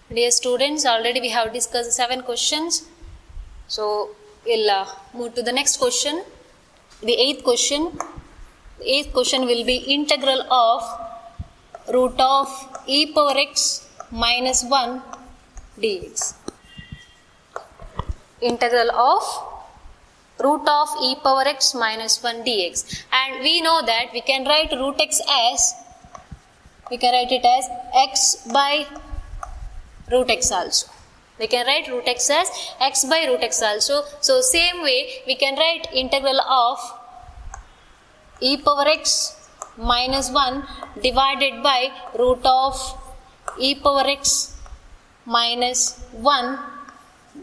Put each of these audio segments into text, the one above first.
Dear students, already we have discussed 7 questions. So, we'll move to the next question. The 8th question. The 8th question will be integral of root of e power x minus 1 dx. Integral of root of e power x minus 1 dx. And we know that we can write root x as, we can write it as x by root x also. We can write root x as x by root x also. So, same way we can write integral of e power x minus 1 divided by root of e power x minus 1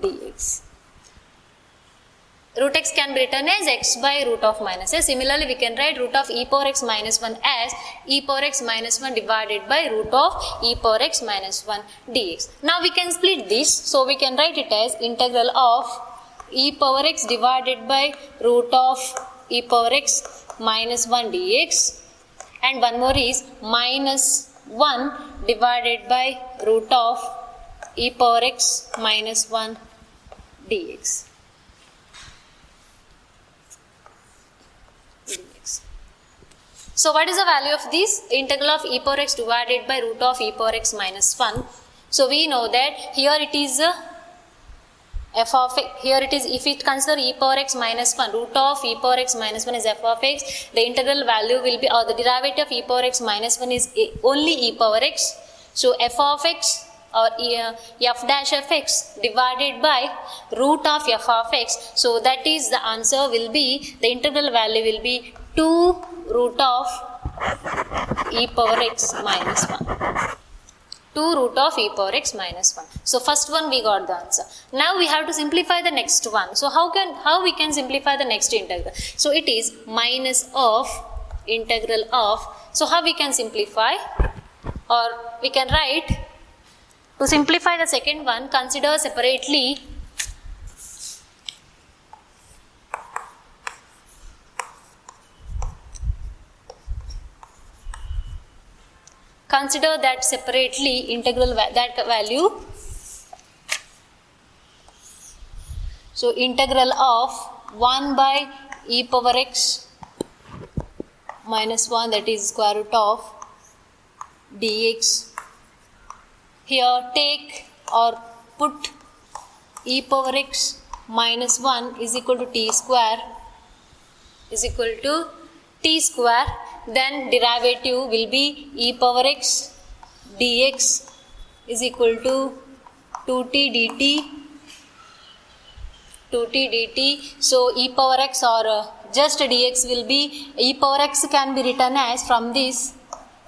dx. Root x can be written as x by root of minus a. Similarly, we can write root of e power x minus 1 as e power x minus 1 divided by root of e power x minus 1 dx. Now, we can split this. So, we can write it as integral of e power x divided by root of e power x minus 1 dx. And one more is minus 1 divided by root of e power x minus 1 dx. So, what is the value of this? Integral of e power x divided by root of e power x minus 1. So, we know that here it is f of x, here it is, if it consider e power x minus 1, root of e power x minus 1 is f of x, the integral value will be, or the derivative of e power x minus 1 is only e power x. So, f of x or f dash of x divided by root of f of x. So, that is the answer will be, the integral value will be 2 root of e power x minus 1. 2 root of e power x minus 1. So, first one we got the answer. Now, we have to simplify the next one. So, how we can simplify the next integral? So, it is minus of integral of. So, how we can simplify? Or we can write, to simplify the second one, consider separately that separately integral that value. So, integral of 1 by e power x minus 1, that is square root of dx. Here take or put e power x minus 1 is equal to t square, is equal to t square. Then derivative will be e power x dx is equal to 2t dt, 2t dt. So, e power x or just dx will be, e power x can be written as, from this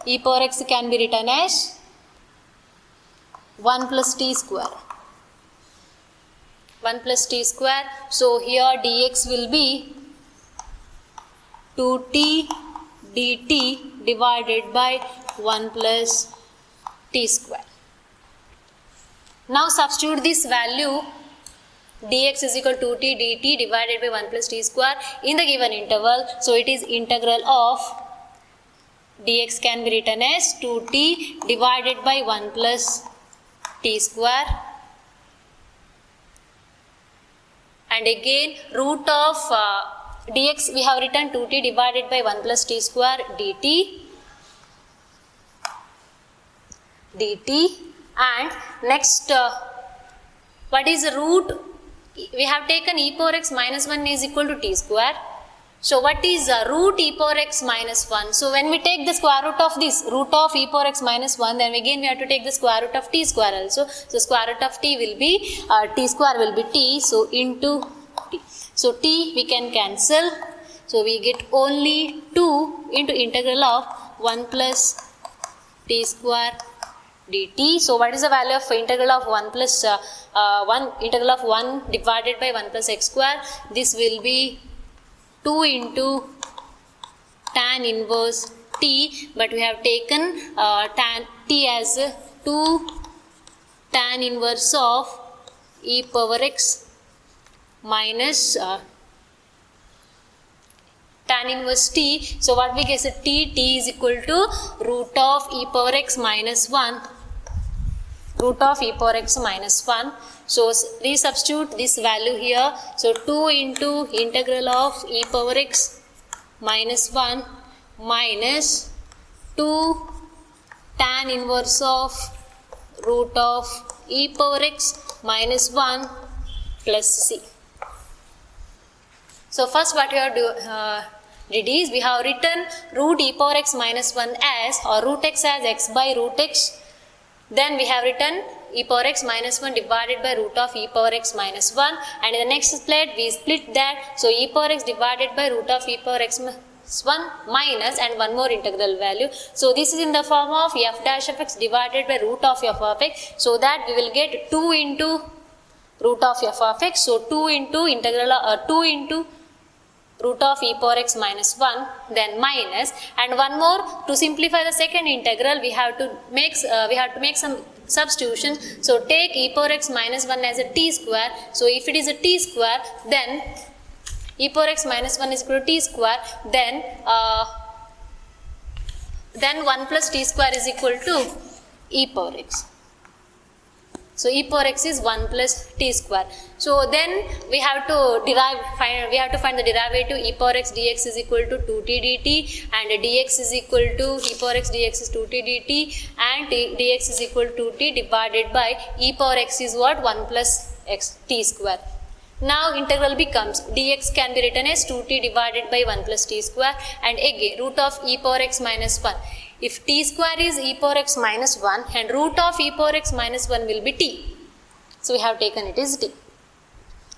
e power x can be written as 1 plus t square, 1 plus t square. So, here dx will be 2t dt divided by 1 plus t square. Now, substitute this value dx is equal to 2t dt divided by 1 plus t square in the given interval. So, it is integral of dx can be written as 2t divided by 1 plus t square, and again root of dx we have written 2t divided by 1 plus t square dt, and next what is the root? We have taken e power x minus 1 is equal to t square. So, what is root e power x minus 1? So, when we take the square root of this, root of e power x minus 1, then again we have to take the square root of t square also. So, square root of t will be, t square will be t, so into t. So, t we can cancel. So, we get only 2 into integral of 1 plus t square dt. So, what is the value of integral of 1 plus 1, integral of 1 divided by 1 plus x square? This will be 2 into tan inverse t, but we have taken tan t as 2 tan inverse of e power x minus tan inverse t. So, what we get is t is equal to root of e power x minus 1 root of e power x minus 1. So resubstitute this value here. So 2 into integral of e power x minus 1 minus 2 tan inverse of root of e power x minus 1 plus c. So first what we have did is we have written root e power x minus 1 as, or root x as x by root x. Then we have written e power x minus 1 divided by root of e power x minus 1, and in the next plate we split that. So e power x divided by root of e power x minus 1 minus and one more integral value. So this is in the form of f dash of x divided by root of f of x. So that we will get 2 into root of f of x. So 2 into integral 2 into root of e power x minus 1, then minus, and one more. To simplify the second integral, we have to make some substitutions. So take e power x minus 1 as a t square. So if it is a t square, then e power x minus 1 is equal to t square, then 1 plus t square is equal to e power x. So e power x is 1 plus t square. So then we have to find the derivative. E power x dx is equal to 2t dt, and dx is equal to e power x dx is 2t dt, and dx is equal to 2t divided by e power x is what? 1 plus x t square. Now integral becomes dx can be written as 2t divided by 1 plus t square, and again root of e power x minus 1. If t square is e power x minus 1, and root of e power x minus 1 will be t. So we have taken it is t.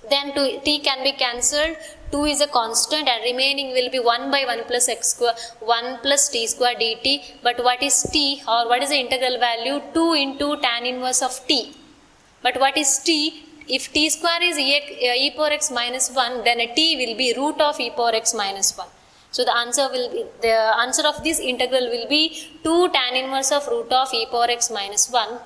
Then t can be cancelled. 2 is a constant, and remaining will be 1 by 1 plus x square, 1 plus t square dt. But what is t, or what is the integral value? 2 into tan inverse of t. But what is t? If t square is e power x minus 1, then a t will be root of e power x minus 1. So the answer of this integral will be 2 tan inverse of root of e power x minus 1.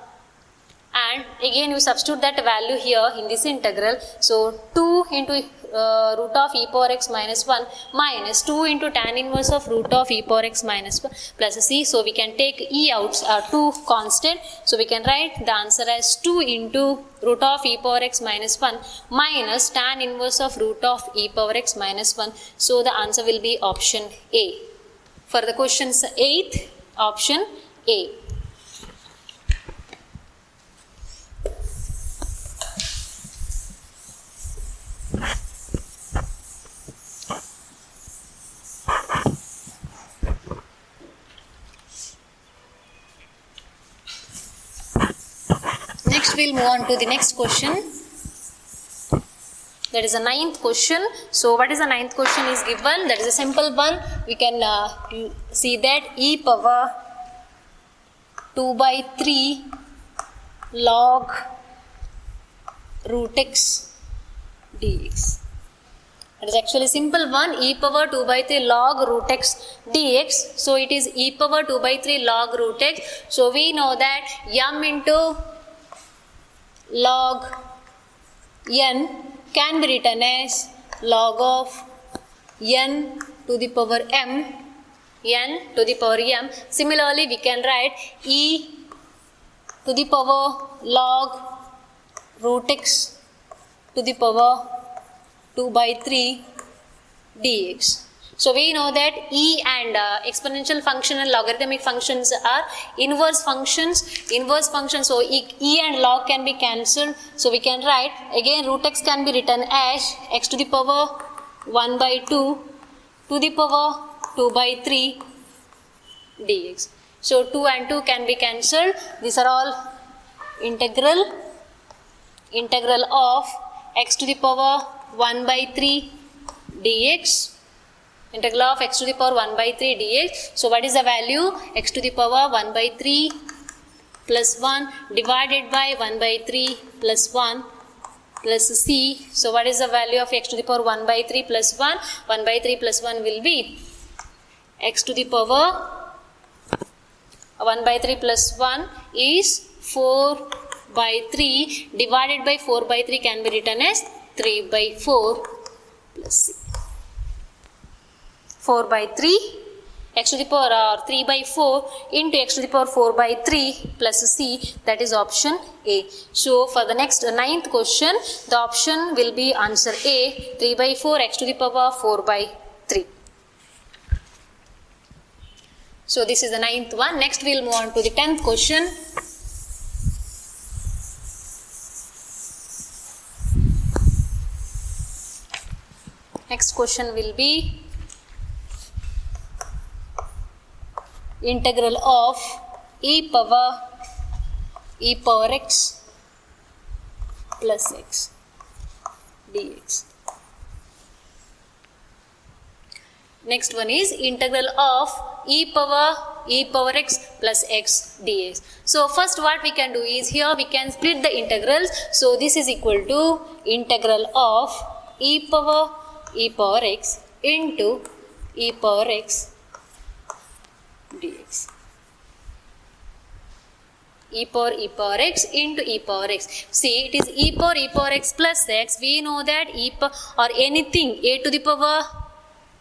And again you substitute that value here in this integral. So 2 into root of e power x minus 1 minus 2 into tan inverse of root of e power x minus 1 plus c. So we can take e out, 2 constant. So we can write the answer as 2 into root of e power x minus 1 minus tan inverse of root of e power x minus 1. So the answer will be option A. For the questions 8th, option A. Next we'll move on to the next question. That is the 9th question. So what is the 9th question is given? That is a simple one. We can see that e power 2 by 3 log root x dx. It is actually simple one. E power 2 by 3 log root x dx. So it is e power 2 by 3 log root x. So we know that m into log n can be written as log of n to the power m, n to the power m. Similarly, we can write e to the power log root x to the power 2 by 3 dx. So we know that e and exponential function and logarithmic functions are inverse functions. So e and log can be cancelled. So we can write again root x can be written as x to the power 1 by 2 to the power 2 by 3 dx. So 2 and 2 can be cancelled. These are all integral of x to the power 1 by 3 dx. Integral of x to the power 1 by 3 dx. So what is the value? X to the power 1 by 3 plus 1 divided by 1 by 3 plus 1 plus c. So what is the value of x to the power 1 by 3 plus 1? 1 by 3 plus 1 will be x to the power 1 by 3 plus 1 is 4 by 3 divided by 4 by 3 can be written as 3 by 4 plus c. 4 by 3 x to the power 3 by 4 into x to the power 4 by 3 plus c, that is option A. So for the next ninth question, the option will be answer A, 3 by 4 x to the power 4 by 3. So this is the ninth one. Next we will move on to the 10th question. Next question will be integral of e power x plus x dx. Next one is integral of e power x plus x dx. So first what we can do is, here we can split the integrals. So this is equal to integral of e power x into e power x dx. E power x into e power x. See, it is e power x plus x. We know that or anything a to the power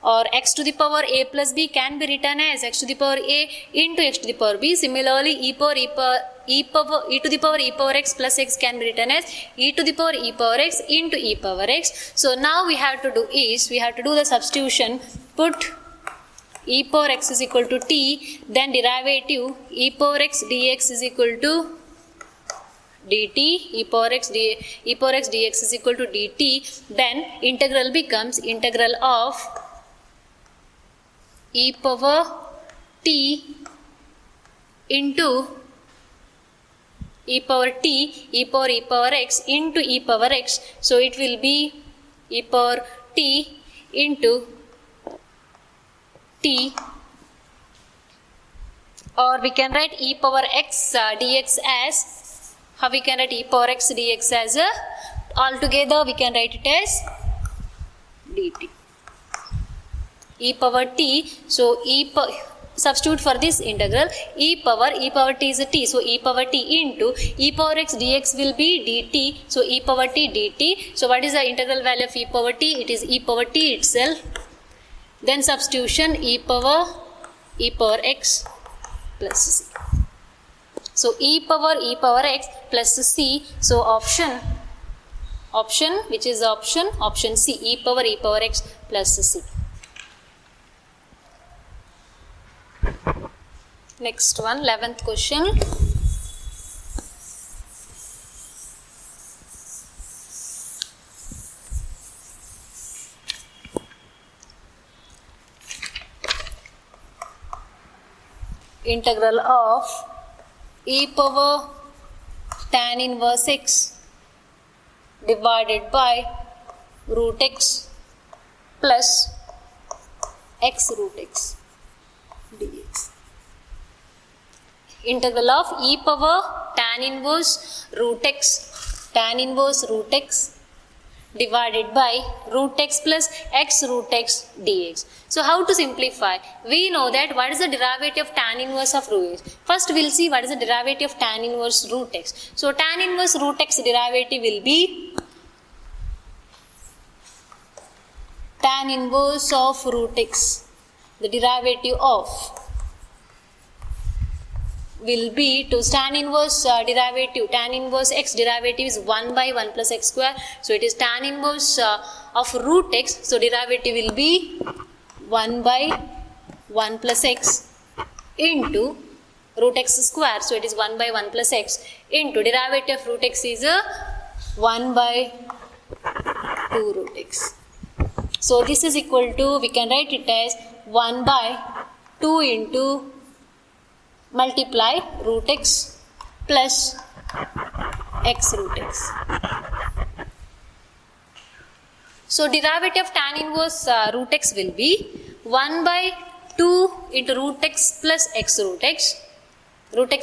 or x to the power a plus b can be written as x to the power a into x to the power b. Similarly, e to the power e power x plus x can be written as e to the power e power x into e power x. So now we have to do the substitution. Put e power x is equal to t, then derivative e power x dx is equal to dt, e power x dx is equal to dt. Then integral becomes integral of e power t into e power x into e power x. So it will be e power t into t, or we can write e power x dx as, how we can write e power x dx as altogether we can write it as dt. E power t, so substitute for this integral, e power t is a t, so e power t into e power x dx will be dt, so e power t dt. So what is the integral value of e power t? It is e power t itself. Then substitution e power x plus c. So e power x plus c. So option which is option C, e power x plus c. Next one, 11th question. Integral of e power tan inverse x divided by root x plus x root x dx. Integral of e power tan inverse root x divided by root x plus x root x dx. So how to simplify? We know that what is the derivative of tan inverse of root x. First we will see what is the derivative of tan inverse root x. So tan inverse root x derivative will be tan inverse of root x. The derivative of will be to tan inverse tan inverse x derivative is 1 by 1 plus x square. So it is tan inverse of root x. So derivative will be 1 by 1 plus x into root x square. So it is 1 by 1 plus x into derivative of root x is 1 by 2 root x. So this is equal to, we can write it as 1 by 2 into multiply root x plus x root x. So derivative of tan inverse root x will be 1 by 2 into root x plus x root x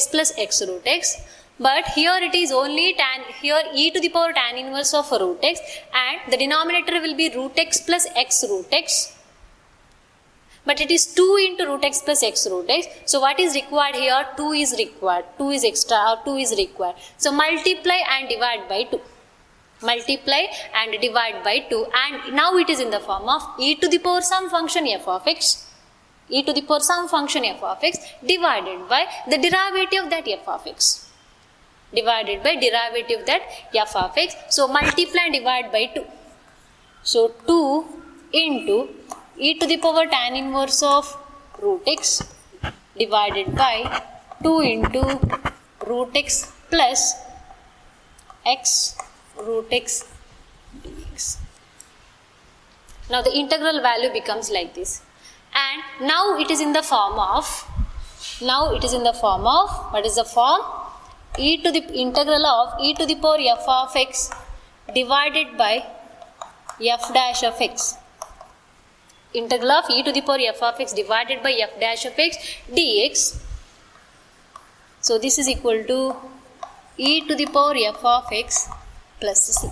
plus x root x. But here it is only here e to the power tan inverse of root x, and the denominator will be root x plus x root x. But it is 2 into root x plus x root x. So what is required here? 2 is required. 2 is extra, or 2 is required. So multiply and divide by 2. Multiply and divide by 2. And now it is in the form of e to the power some function f of x e to the power some function f of x divided by the derivative of that f of x. Divided by derivative of that f of x. So multiply and divide by 2. So 2 into e to the power tan inverse of root x divided by 2 into root x plus x root x dx. Now the integral value becomes like this, and now it is in the form of, what is the form? E to the integral of e to the power f of x divided by f dash of x. Integral of e to the power f of x divided by f dash of x dx. So this is equal to e to the power f of x plus c.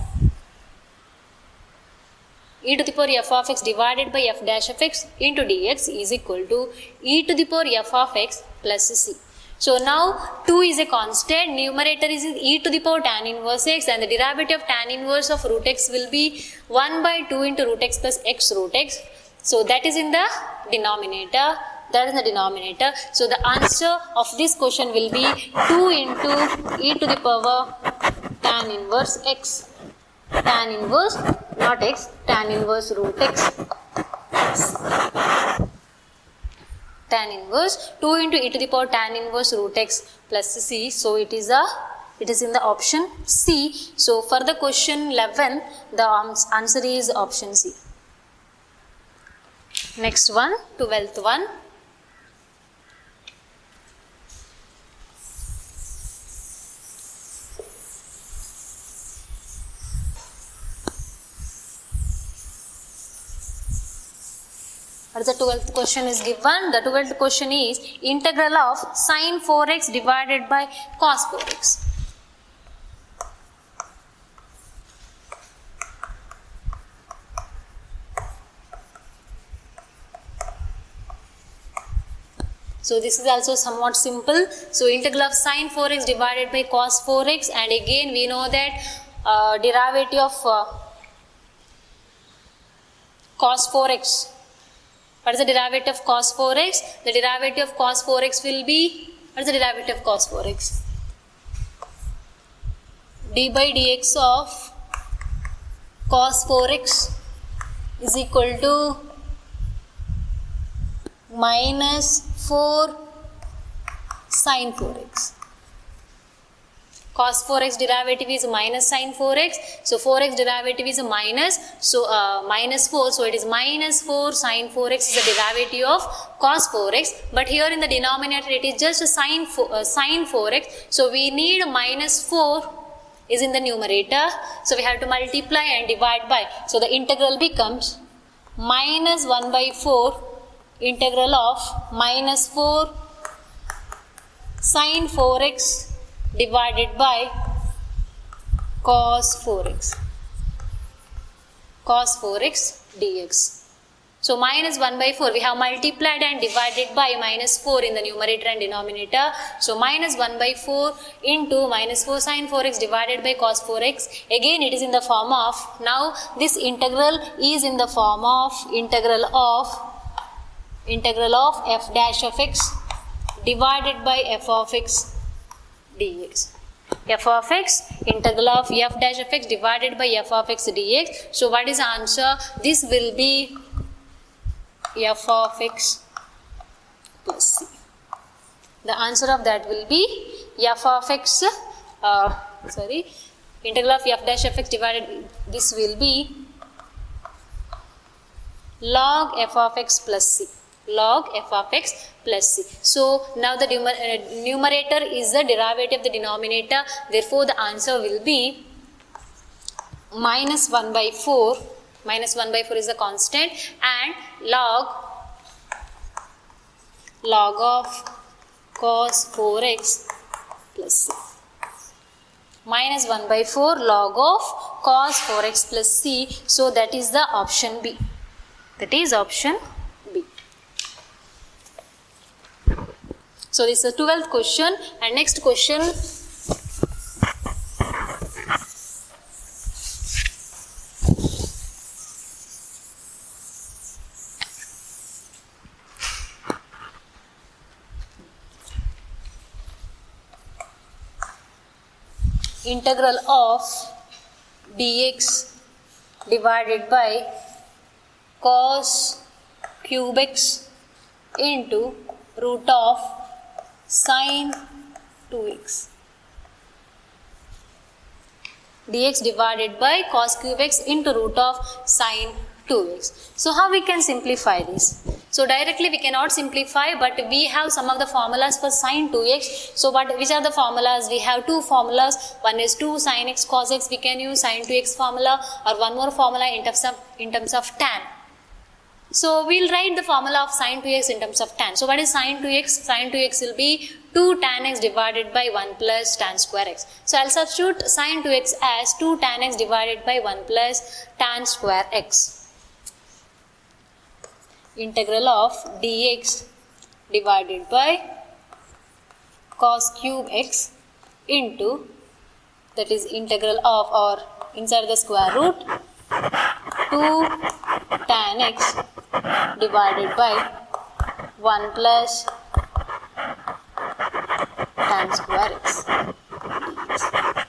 E to the power f of x divided by f dash of x into dx is equal to e to the power f of x plus c. So now 2 is a constant, numerator is e to the power tan inverse x, and the derivative of tan inverse of root x will be 1 by 2 into root x plus x root x. So that is in the denominator. So the answer of this question will be 2 into e to the power tan inverse x. Tan inverse, not x, tan inverse root x. Tan inverse 2 into e to the power tan inverse root x plus c. So it is in the option C. So for the question 11, the answer is option C. Next one, 12th one. What is the 12th question is given? The 12th question is integral of sin 4x divided by cos 4x. So this is also somewhat simple. So integral of sin 4x divided by cos 4x, and again we know that derivative of cos 4x. What is the derivative of cos 4x? The derivative of cos 4x will be, what is the derivative of cos 4x? D by dx of cos 4x is equal to minus 4 sin 4x. Cos 4x derivative is minus sin 4x. So 4x derivative is a minus. So minus 4. So it is minus 4 sin 4x is the derivative of cos 4x. But here in the denominator it is just sin 4x. So we need minus 4 is in the numerator. So we have to multiply and divide by. So the integral becomes minus 1 by 4 integral of minus 4 sin 4x divided by cos 4x dx. So minus 1 by 4 we have multiplied and divided by minus 4 in the numerator and denominator. So minus 1 by 4 into minus 4 sin 4x divided by cos 4x. Again it is in the form of, now this integral is in the form of integral of f dash of x divided by f of x dx. F of x, integral of f dash of x divided by f of x dx. So what is the answer? This will be f of x plus c. The answer of that will be f of x, integral of f dash of x divided, this will be log f of x plus c. Log f of x plus c. So now the numerator is the derivative of the denominator. Therefore the answer will be minus 1 by 4. Minus 1 by 4 is the constant, and log of cos 4x plus c. Minus 1 by 4 log of cos 4x plus c. So that is the option B. That is option B. So this is the 12th question, and next question. integral of dx divided by cos cube x into root of sin 2x. Dx divided by cos cube x into root of sin 2x. So how we can simplify this? So directly we cannot simplify, but we have some of the formulas for sin 2x. So which are the formulas? We have two formulas. One is 2 sin x cos x. We can use sin 2x formula, or one more formula in terms of tan. So we'll write the formula of sin 2x in terms of tan. So what is sin 2x? Sin 2x will be 2 tan x divided by 1 plus tan square x. So I'll substitute sin 2x as 2 tan x divided by 1 plus tan square x. Integral of dx divided by cos cube x into, that is integral of, or inside the square root, 2 tan x divided by 1 plus tan square x dx.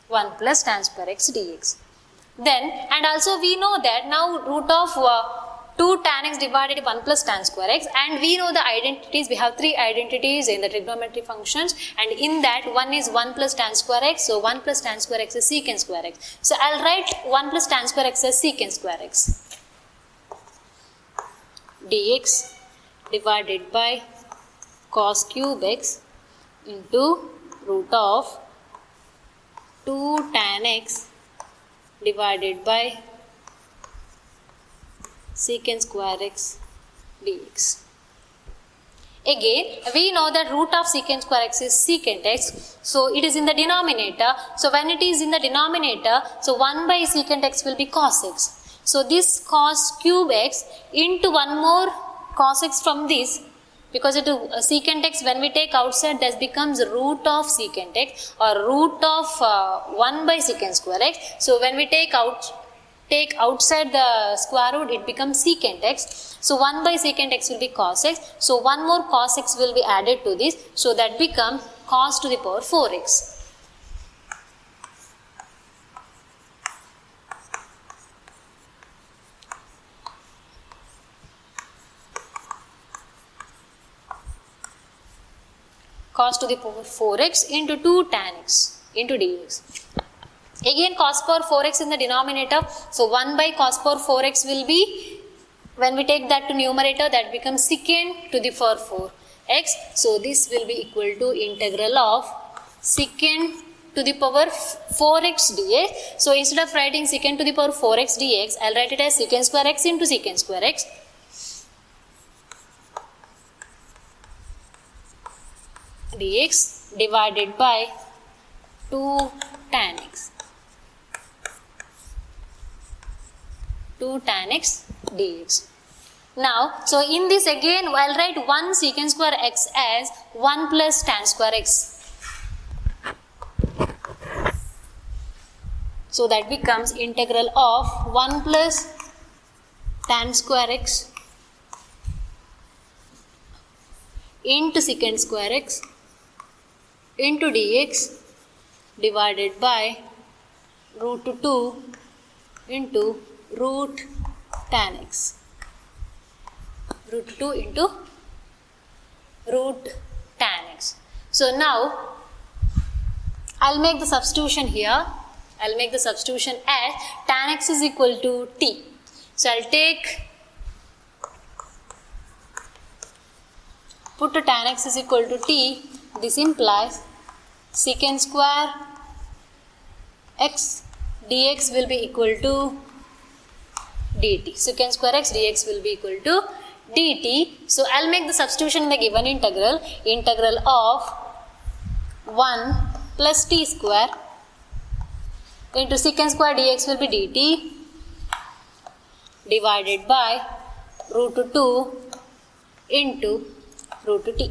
1 plus tan square x dx. Then, and also we know that now root of 2 tan x divided 1 plus tan square x, and we know the identities. We have 3 identities in the trigonometry functions, and in that one is 1 plus tan square x. So 1 plus tan square x is secant square x. So I'll write 1 plus tan square x as secant square x. Dx divided by cos cube x into root of 2 tan x divided by secant square x dx. Again, we know that root of secant square x is secant x, so it is in the denominator. So when it is in the denominator, so 1 by secant x will be cos x. So this cos cube x into one more cos x from this, because it is secant x, when we take outside, that becomes root of secant x, or root of 1 by secant square x. So when we take outside the square root, it becomes secant x. So 1 by secant x will be cos x. So one more cos x will be added to this. So that becomes cos to the power 4x. Cos to the power 4x into 2 tan x into dx. Again cos power 4x in the denominator. So 1 by cos power 4x will be, when we take that to numerator, that becomes secant to the power 4x. So this will be equal to integral of secant to the power 4x dx. So instead of writing secant to the power 4x dx, I'll write it as secant square x into secant square x. Dx divided by 2 tan x. 2 tan x dx. Now, so in this again, I'll write 1 secant square x as 1 plus tan square x. So that becomes integral of 1 plus tan square x into secant square x into dx divided by root 2 into root tan x. Root 2 into root tan x. So now I'll make the substitution here. I'll make the substitution as tan x is equal to t. So I'll put tan x is equal to t. This implies secant square x dx will be equal to dt. Secant square x dx will be equal to dt. So I'll make the substitution in the given integral. Integral of 1 plus t square into secant square dx will be dt divided by root 2 into root t.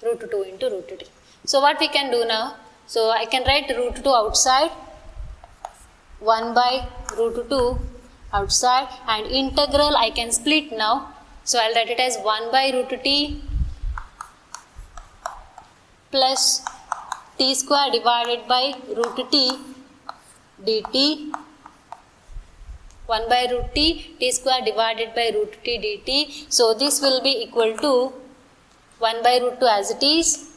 Root 2 into root t. So what we can do now? So I can write root 2 outside, 1 by root 2 outside, and integral I can split now. So I'll write it as 1 by root t plus t square divided by root t dt, 1 by root t square divided by root t dt. So this will be equal to 1 by root 2 as it is,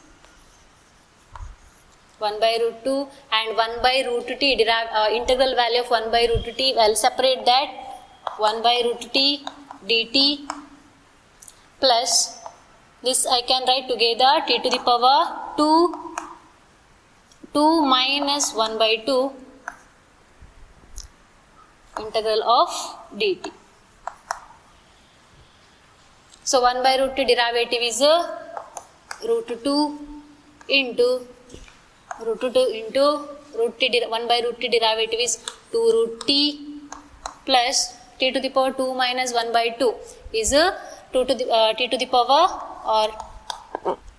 1 by root 2 and 1 by root t integral value of 1 by root t. I'll separate that, 1 by root t dt plus this I can write together, t to the power 2 minus 1 by 2 integral of dt. So 1 by root t derivative is root 2 into root 2 into root t, 1 by root t derivative is 2 root t plus t to the power 2 minus 1 by 2 is t to the power or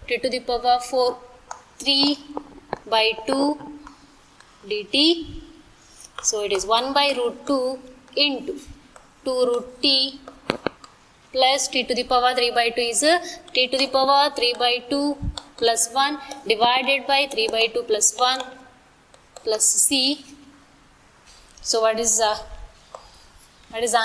t to the power 4 3 by 2 dt. So it is 1 by root 2 into 2 root t plus t to the power 3 by 2 is t to the power 3 by 2 plus 1 divided by 3 by 2 plus 1 plus c. So what is the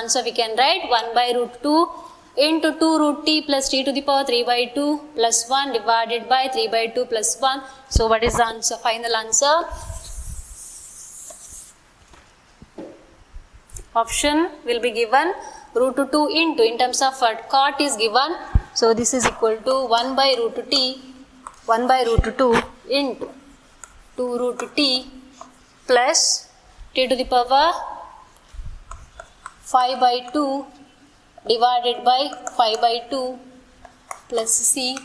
answer? We can write 1 by root 2 into 2 root t plus t to the power 3 by 2 plus 1 divided by 3 by 2 plus 1. So what is the answer? Final answer? Option will be given root 2 into, in terms of cot is given. So this is equal to 1 by root t, 1 by root 2 into 2 root t plus t to the power 5 by 2 divided by 5 by 2 plus c.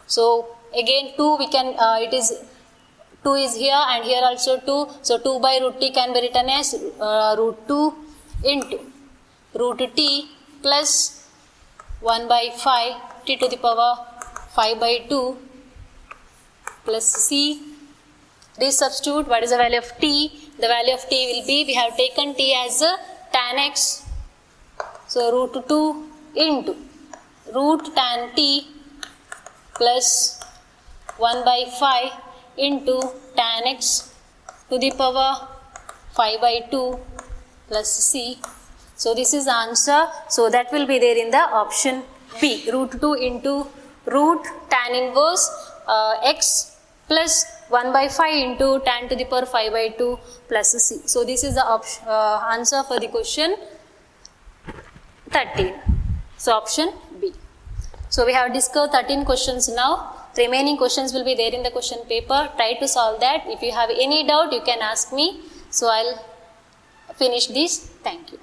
So again 2 we can, it is 2 is here and here also 2. So 2 by root t can be written as root 2 into root t plus 1 by 5 t to the power 5 by 2 plus c. Resubstitute, what is the value of t? The value of t will be, we have taken t as tan x. So root 2 into root tan t plus 1 by 5 into tan x to the power 5 by 2 plus c. So this is the answer. So that will be there in the option B. Root 2 into root tan inverse x plus 1 by 5 into tan to the power 5 by 2 plus c. So this is the answer for the question 13. So option B. So we have discussed 13 questions now. The remaining questions will be there in the question paper. Try to solve that. If you have any doubt, you can ask me. So I'll finish this. Thank you.